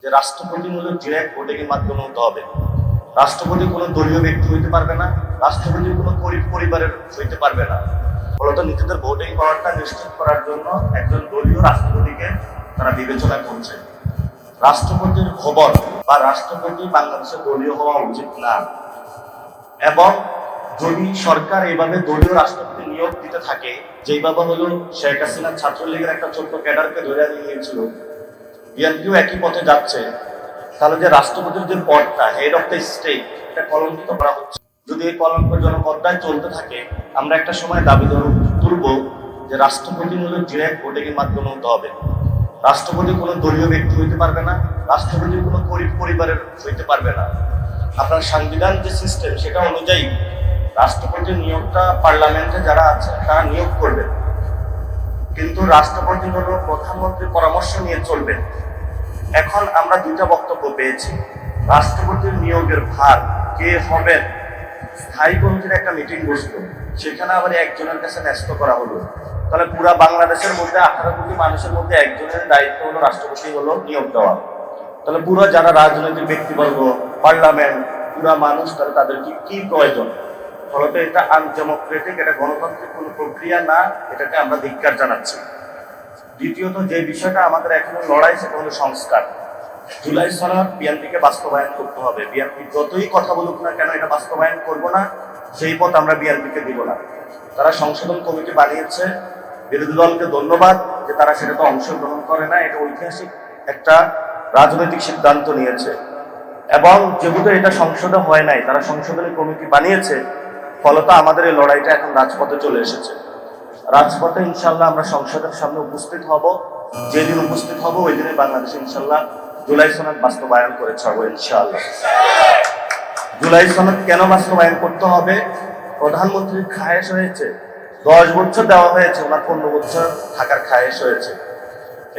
যে রাষ্ট্রপতি মূলত ডিরেক্ট ভোটিং এর মাধ্যমে হতে হবে। রাষ্ট্রপতি কোনো দলীয় ব্যক্তি হইতে পারবে না, রাষ্ট্রপতি কোনো গরিব পরিবারের হইতে পারবে না। ফলত নিজেদের ভোটিং পাওয়ারটা নিশ্চিত করার জন্য একজন দলীয় রাষ্ট্রপতিকে তারা বিবেচনা করছে। রাষ্ট্রপতির খবর বা রাষ্ট্রপতি বাংলাদেশে দলীয় হওয়া উচিত না, এবং যদি সরকার এইভাবে দলীয় রাষ্ট্রপতি নিয়োগ দিতে থাকে, যেইভাবে হলো শেখ হাসিনা ছাত্রলীগের একটা ছোট্ট ক্যাডারকে ধরে নিয়েছিল, বিএনপিও একই পথে যাচ্ছে, তাহলে যে রাষ্ট্রপতির যে পদটা হেড অফ দ্য স্টেট, এটা কলঙ্কিত করা হচ্ছে। যদি এই কলঙ্কজনক পদটায় চলতে থাকে, আমরা একটা সময় দাবি তুলব যে রাষ্ট্রপতি মূলত ডিরেক্ট ভোটিং এর মাধ্যমে হতে হবে। রাষ্ট্রপতি কোনো দলীয় ব্যক্তি হইতে পারবে না, রাষ্ট্রপতি কোনো গরিব পরিবারের হইতে পারবে না। আপনার সংবিধান যে সিস্টেম, সেটা অনুযায়ী রাষ্ট্রপতির নিয়োগটা পার্লামেন্টে যারা আছেন তারা নিয়োগ করবে, কিন্তু রাষ্ট্রপতি হলো প্রধানমন্ত্রীর পরামর্শ নিয়ে চলবেন। এখন আমরা দুইটা বক্তব্য পেয়েছি। রাষ্ট্রপতির নিয়োগের ভার কে হবেন, স্থায়ী কমিটির একটা মিটিং বসলো, সেখানে আবার একজনের কাছে ন্যস্ত করা হলো। তাহলে পুরা বাংলাদেশের মধ্যে 18 কোটি মানুষের মধ্যে একজনের দায়িত্ব হলো রাষ্ট্রপতি হলো নিয়োগ দেওয়া। তাহলে পুরো যারা রাজনৈতিক ব্যক্তিবর্গ, পার্লামেন্ট, পুরা মানুষ, তাহলে তাদের কি প্রয়োজন? ফলত এটা আনডেমোক্রেটিক, এটা গণতান্ত্রিক কোনো প্রক্রিয়া না, এটাকে আমরা ধিক্কার জানাচ্ছি। দ্বিতীয়ত যে বিষয়টা আমাদের এখনো লড়াই, সেটা হলো সংস্কার। জুলাই সনদ বিএনপিকে বাস্তবায়ন করতে হবে। বিএনপি যতই কথা বলুক না কেন, এটা বাস্তবায়ন করব না, সেই পথ আমরা বিএনপিকে দিব না। তারা সংশোধন কমিটি বানিয়েছে, বিরোধী দলকে ধন্যবাদ যে তারা সেটাতে অংশগ্রহণ করে না। এটা ঐতিহাসিক একটা রাজনৈতিক সিদ্ধান্ত নিয়েছে, এবং যেহেতু এটা সংসদে হয় নাই, তারা সংশোধনী কমিটি বানিয়েছে, ফলত আমাদের এই লড়াইটা এখন রাজপথে চলে এসেছে। রাজপথে ইনশাল্লাহ আমরা সংসদের সামনে উপস্থিত হব। যেদিন উপস্থিত হব, ওই দিনে বাংলাদেশে ইনশাল্লাহ জুলাই সনদ বাস্তবায়ন করে ছাড়বো ইনশাআল্লাহ। জুলাই সনদ কেন বাস্তবায়ন করতে হবে? প্রধানমন্ত্রীর খায়েশ হয়েছে, 10 বছর দেওয়া হয়েছে, ওনার 15 বছর থাকার খায়েশ হয়েছে।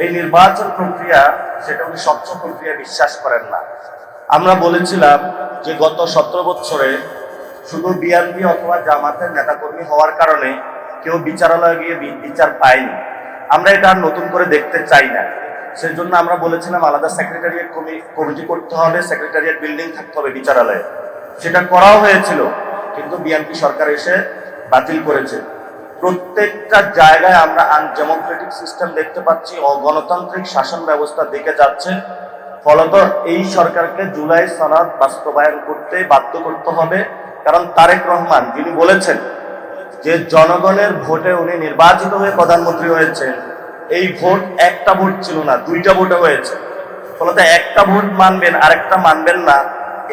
এই নির্বাচন প্রক্রিয়া, সেটা উনি স্বচ্ছ প্রক্রিয়া বিশ্বাস করেন না। আমরা বলেছিলাম যে গত 17 বছরে শুধু বিএনপি অথবা জামাতের নেতাকর্মী হওয়ার কারণে কেউ বিচারালয়ে গিয়ে বিচার পায়নি। আমরা এটা আর নতুন করে দেখতে চাই না। সেই জন্য আমরা বলেছিলাম আলাদা সেক্রেটারিয়েট কমিটি করতে হবে, সেক্রেটারিয়েট বিল্ডিং থাকতে হবে বিচারালয়ে। সেটা করাও হয়েছিল, কিন্তু বিএনপি সরকার এসে বাতিল করেছে। প্রত্যেকটা জায়গায় আমরা আনডেমোক্রেটিক সিস্টেম দেখতে পাচ্ছি, অগণতান্ত্রিক শাসন ব্যবস্থা দিকে যাচ্ছে। ফলত এই সরকারকে জুলাই সনদ বাস্তবায়ন করতে বাধ্য করতে হবে। কারণ তারেক রহমান যিনি বলেছেন যে জনগণের ভোটে উনি নির্বাচিত হয়ে প্রধানমন্ত্রী হয়েছেন, এই ভোট একটা ভোট ছিল না, 2টা ভোটে হয়েছে। ফলত একটা ভোট মানবেন, আরেকটা মানবেন না,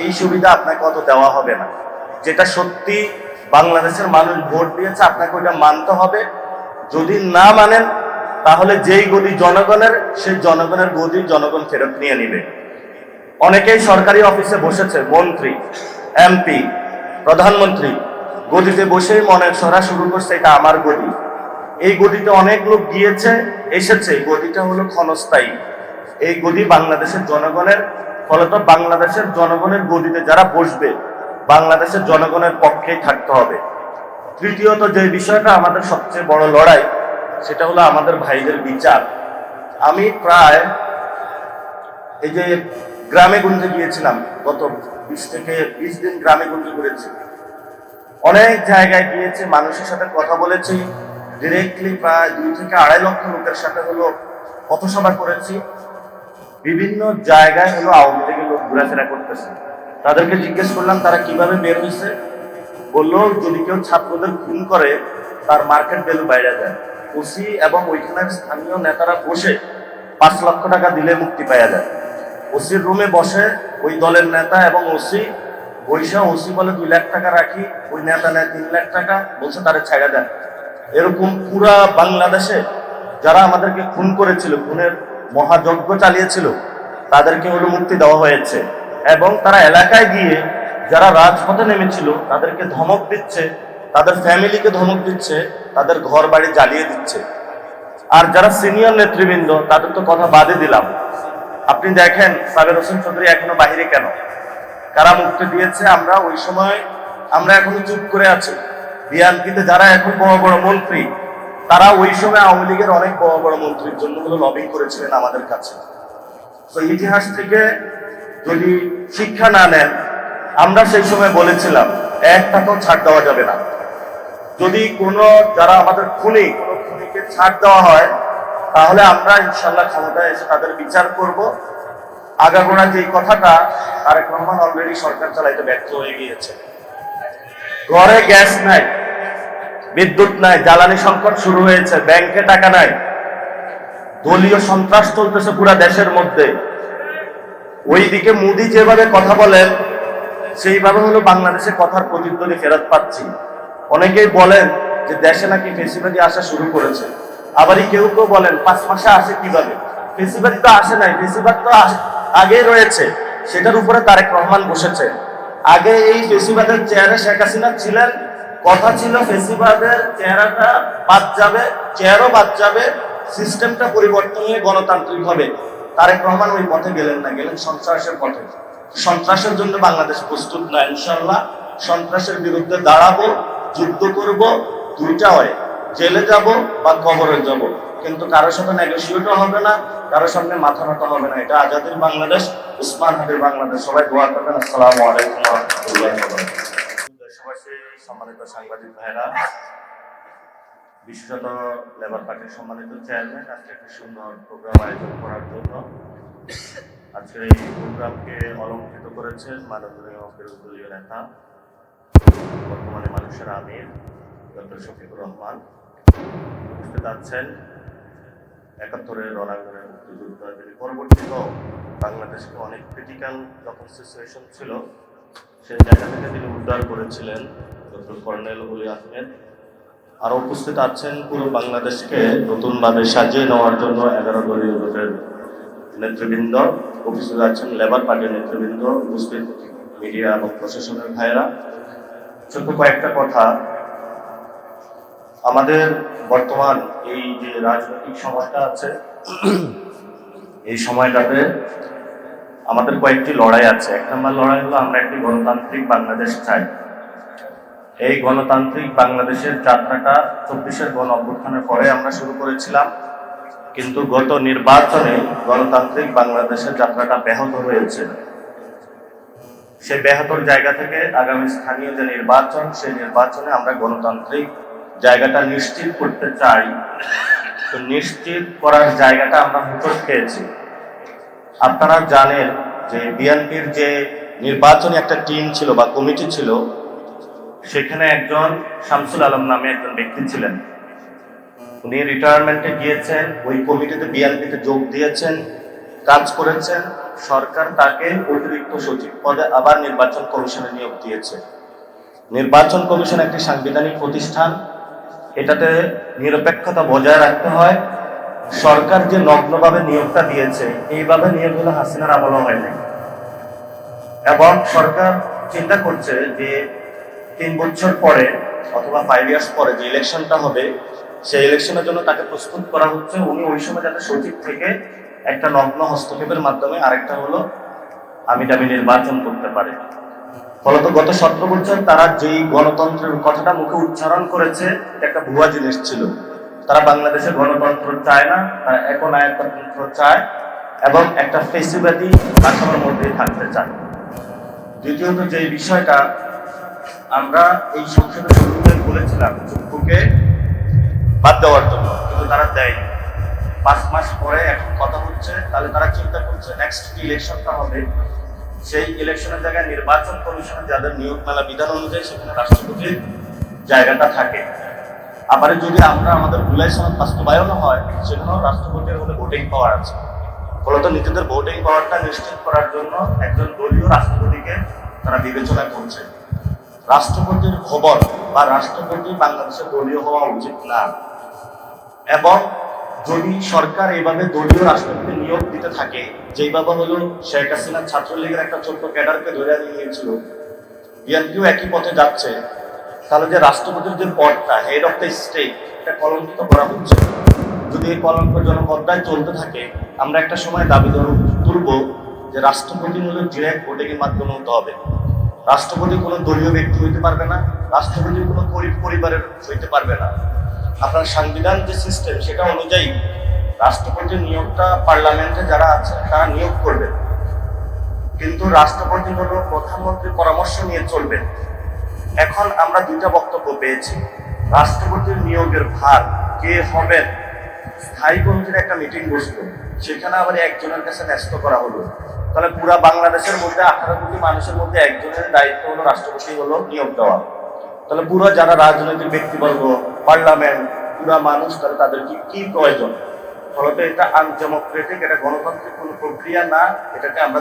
এই সুবিধা আপনাকে অত দেওয়া হবে না। যেটা সত্যি বাংলাদেশের মানুষ ভোট দিয়েছে, আপনাকে ওইটা মানতে হবে। যদি না মানেন, তাহলে যেই গদি জনগণের, সেই জনগণের গদি জনগণ ফেরত নিয়ে নিবে। অনেকেই সরকারি অফিসে বসেছে, মন্ত্রী, এমপি, প্রধানমন্ত্রী, গদিতে বসেই মনে সরা শুরু করছে এটা আমার গদি। এই গদিতে অনেক লোক গিয়েছে, এসেছে, গদিটা হলো ক্ষণস্থায়ী। এই গদি বাংলাদেশের জনগণের। ফলত বাংলাদেশের জনগণের গদিতে যারা বসবে, বাংলাদেশের জনগণের পক্ষেই থাকতে হবে। তৃতীয়ত যে বিষয়টা আমাদের সবচেয়ে বড় লড়াই, সেটা হলো আমাদের ভাইদের বিচার। আমি প্রায় এই যে গ্রামে গঞ্জে গিয়েছিলাম, গত 20 থেকে 20 দিন গ্রামে গঞ্জে ঘুরেছি, অনেক জায়গায় গিয়েছি, মানুষের সাথে কথা বলেছি। ডিরেক্টলি প্রায় 2 থেকে 2.5 লক্ষ লোকের সাথে হলো পথসভা করেছি। বিভিন্ন জায়গায় হলো আওয়ামী লীগের লোক ঘোরাফেরা করতেছে। তাদেরকে জিজ্ঞেস করলাম তারা কিভাবে বের হয়েছে। বললো যদি কেউ ছাত্রদের খুন করে, তার মার্কেট ভ্যালু বাইরে যায়। ওসি এবং ওইখানের স্থানীয় নেতারা বসে 5 লক্ষ টাকা দিলে মুক্তি পাওয়া যায়। ওসির রুমে বসে ওই দলের নেতা এবং ওসি বৈশা, ওসি বলে 2 লাখ টাকা রাখি, ওই নেতা নেয় 3 লাখ টাকা, বলছে তারা ছেড়ে দেন। এরকম পুরা বাংলাদেশে যারা আমাদেরকে খুন করেছিল, খুনের মহাযজ্ঞ চালিয়েছিল, তাদেরকে হলো মুক্তি দেওয়া হয়েছে। এবং তারা এলাকায় গিয়ে যারা রাজপথে নেমেছিল তাদেরকে ধমক দিচ্ছে, তাদের ফ্যামিলিকে ধমক দিচ্ছে, তাদের ঘর বাড়ি জ্বালিয়ে দিচ্ছে। আর যারা সিনিয়র নেতৃবৃন্দ, তাদের তো কথা বাদে দিলাম। আপনি দেখেন সাবের হোসেন চৌধুরী এখনো বাহিরে কেন, কারা মুক্তি দিয়েছে? আমরা ওই সময়, আমরা এখনো চুপ করে আছি। বিএনপিতে যারা এখন বড় বড় মন্ত্রী, তারা ওই সময় আওয়ামী লীগের অনেক বড় বড় মন্ত্রীর জন্য লবিং করেছিলেন আমাদের কাছে। তো ইতিহাস থেকে যদি শিক্ষা না নেন, আমরা সেই সময় বলেছিলাম 1 টাকাও ছাড় দেওয়া যাবে না। যদি কোনো যারা আমাদের খুনিকে ছাড় দেওয়া হয়, তাহলে আমরা ইনশাল্লাহ ক্ষমতায় এসে তাদের বিচার করব। আগাগোড়া যে কথাটা তারেক রহমান অলরেডি সরকার চালাইতে ব্যর্থ হয়ে গিয়েছে। ঘরে গ্যাস নাই, বিদ্যুৎ নাই, জ্বালানি সংকট শুরু হয়েছে, ব্যাংকে টাকা নাই, দলীয় সন্ত্রাস চলতেছে পুরা দেশের মধ্যে। ওইদিকে মোদি যেভাবে কথা বলেন, সেইভাবে হলো বাংলাদেশে কথার প্রতিধ্বনি ফেরত পাচ্ছি। অনেকেই বলেন যে দেশে নাকি ফেসিবাদী আসা শুরু করেছে, আবারই কেউ কেউ বলেন 5 মাসে আসে কিভাবে। ফেসিবাদী তো আসে নাই, ফেসিবাদ তো আগে রয়েছে, সেটার উপরে তারেক রহমান বসেছে। আগে এই ফেসিবাদের চেয়ারে শেখ হাসিনা ছিলেন, কথা ছিল ফেসিবাদের চেহারাটা বাদ যাবে, চেয়ারও বাদ যাবে, সিস্টেমটা পরিবর্তন হয়ে গণতান্ত্রিক হবে। তারেক রহমান ওই পথে গেলেন না, গেলেন সন্ত্রাসের পথে। সন্ত্রাসের জন্য বাংলাদেশ প্রস্তুত না। ইনশাল্লাহ সন্ত্রাসের বিরুদ্ধে দাঁড়াবো, যুদ্ধ করব, দুইটা হয়, জেলে যাব বা কবরে যাব, কিন্তু কারোর সাথে নেগোসিয়েটও হবে না, কারোর সামনে মাথা নত হবে না। এটা আজাদের বাংলাদেশ, উসমান হাদির বাংলাদেশ। সবাই দোয়া করবেন। আসসালামু আলাইকুম ওয়া রাহমাতুল্লাহি ওয়া বারাকাতুহু। দেশবাসী, সম্মানিত সাংবাদিক ভাইরা, বিশেষত লেবার পার্টির সম্মানিত চেয়ারম্যান, আজকে একটি সুন্দর প্রোগ্রাম আয়োজন করার জন্য আজকের এই প্রোগ্রামকে অলঙ্কৃত করেছেন মাননীয় বিরোধী দলীয় নেতা, বর্তমানে মানুষের আমির ডক্টর শফিকুর রহমান। উপস্থিত আছেন 71-এর রণাঙ্গনের মুক্তিযুদ্ধ, তিনি পরবর্তীতেও বাংলাদেশকে অনেক ক্রিটিক্যাল যখন সিচুয়েশন ছিল, সেই জায়গা থেকে তিনি উদ্ধার করেছিলেন ডক্টর কর্নেল অলি আহমেদ। আরও উপস্থিত আছেন পুরো বাংলাদেশকে নতুনভাবে সাজিয়ে নেওয়ার জন্য 11 দলীয় জোটের নেতৃবৃন্দ, উপস্থিত আছেন লেবার পার্টির নেতৃবৃন্দ, উপস্থিত মিডিয়া এবং প্রশাসনের ভাইয়েরা। ছোট্ট কয়েকটা কথা, আমাদের বর্তমান এই যে রাজনৈতিক সময়টা আছে, এই সময়টাতে আমাদের কয়েকটি লড়াই আছে। 1 নম্বর লড়াই হলো আমরা একটি গণতান্ত্রিক বাংলাদেশ চাই। এই গণতান্ত্রিক বাংলাদেশের যাত্রাটা 24-এর গণ অভ্যুত্থানের পরে আমরা শুরু করেছিলাম, কিন্তু গত নির্বাচনে গণতান্ত্রিক বাংলাদেশের যাত্রাটা ব্যাহত হয়েছে। সেই ব্যাহতর জায়গা থেকে আগামী স্থানীয় যে নির্বাচন, সেই নির্বাচনে আমরা গণতান্ত্রিক জায়গাটা নিশ্চিত করতে চাই। তো নিশ্চিত করার জায়গাটা আমরা হোঁচট খেয়েছি। আপনারা জানেন যে বিএনপির যে নির্বাচনী একটা টিম ছিল বা কমিটি ছিল, সেখানে একজন শামসুল আলম নামে একজন ব্যক্তি ছিলেন। উনি রিটায়ারমেন্টে গিয়েছেন, ওই কমিটিতে বিএনপিতে যোগ দিয়েছেন, কাজ করেছেন। সরকার তাকে অতিরিক্ত সচিব পদে আবার নির্বাচন কমিশনে নিয়োগ দিয়েছে। নির্বাচন কমিশন একটি সাংবিধানিক প্রতিষ্ঠান, এটাতে নিরপেক্ষতা বজায় রাখতে হয়। সরকার যে নগ্নভাবে নিয়োগটা দিয়েছে, এইভাবে নিয়োগ হলো হাসিনার আমলও হয়নি। এবং সরকার চিন্তা করছে যে 3 বছর পরে অথবা 5 ইয়ার্স পরে যে ইলেকশনটা হবে, সেই ইলেকশনের জন্য তাকে প্রস্তুত করা হচ্ছে। উনি ওই সময় যাতে সচিব থেকে একটা নগ্ন হস্তক্ষেপের মাধ্যমে আরেকটা হলো আমি নির্বাচন করতে পারে। ফলত গত 17 বছর তারা যেই গণতন্ত্রের কথাটা মুখে উচ্চারণ করেছে, এটা একটা ভুয়া জিনিস ছিল। তারা বাংলাদেশে গণতন্ত্র চায় না, তারা একনায়কতন্ত্র চায় এবং একটা ফেসিবাদী কাঠামোর মধ্যেই থাকতে চায়। দ্বিতীয়ত যে বিষয়টা আমরা এই সংসদে শুরুতে বলেছিলাম চুপ্পুকে বাদ দেওয়ার জন্য, কিন্তু তারা দেয়নি। 5 মাস পরে এখন কথা হচ্ছে, তাহলে তারা চিন্তা করছে নেক্সট ইলেকশনটা হবে, সেই ইলেকশনের জায়গায় নির্বাচন কমিশনে যাদের নিয়োগ মেলা বিধান অনুযায়ী সেখানে রাষ্ট্রপতির জায়গাটা থাকে। আবার যদি আমরা আমাদের জুলাই সনদ বাস্তবায়ন হয়, সেখানেও রাষ্ট্রপতির হলে ভোটিং পাওয়ার আছে। ফলত নিজেদের ভোটিং পাওয়ারটা নিশ্চিত করার জন্য একজন দলীয় রাষ্ট্রপতিকে তারা বিবেচনা করছে। রাষ্ট্রপতির ভবন বা রাষ্ট্রপতি বাংলাদেশে দলীয় হওয়া উচিত না। এবং যদি সরকার এইভাবে দলীয় রাষ্ট্রপতি নিয়োগ দিতে থাকে, যেইভাবে হলো শেখ হাসিনা ছাত্রলীগের একটা ছোট্ট ক্যাডারকে ধরে নিয়েছিল, বিএনপিও একই পথে যাচ্ছে, তাহলে যে রাষ্ট্রপতির যে পদটা হেড অফ দ্য স্টেট, এটা কলঙ্কিত করা হচ্ছে। যদি এই কলঙ্কজনক পদটায় চলতে থাকে, আমরা একটা সময় দাবি তুলব যে রাষ্ট্রপতি হলো ডিরেক্ট ভোটিংয়ের মাধ্যমে হতে হবে। রাষ্ট্রপতি কোনো দলীয় ব্যক্তি হইতে পারবে না, রাষ্ট্রপতি কোনো গরিব পরিবারের হইতে পারবে না। আপনার সাংবিধান যে সিস্টেম, সেটা অনুযায়ী রাষ্ট্রপতির নিয়োগটা পার্লামেন্টে যারা আছে তারা নিয়োগ করবেন, কিন্তু রাষ্ট্রপতি হলো প্রধানমন্ত্রীর পরামর্শ নিয়ে চলবেন। এখন আমরা দুইটা বক্তব্য পেয়েছি। রাষ্ট্রপতির নিয়োগের ভার কে হবেন, স্থায়ী কমিটির একটা মিটিং বসলো, সেখানে আবার একজনের কাছে ন্যস্ত করা হলো। তাহলে পুরা বাংলাদেশের মধ্যে 18 কোটি মানুষের মধ্যে একজনের দায়িত্ব হলো রাষ্ট্রপতি হলো নিয়োগ দেওয়া। তাহলে পুরো যারা রাজনৈতিক ব্যক্তিবর্গ, পার্লামেন্ট, পুরা মানুষ, তাহলে তাদের কি প্রয়োজন? ফলত এটা আনডেমোক্রেটিক, এটা গণতান্ত্রিক কোনো প্রক্রিয়া না, এটাকে আমরা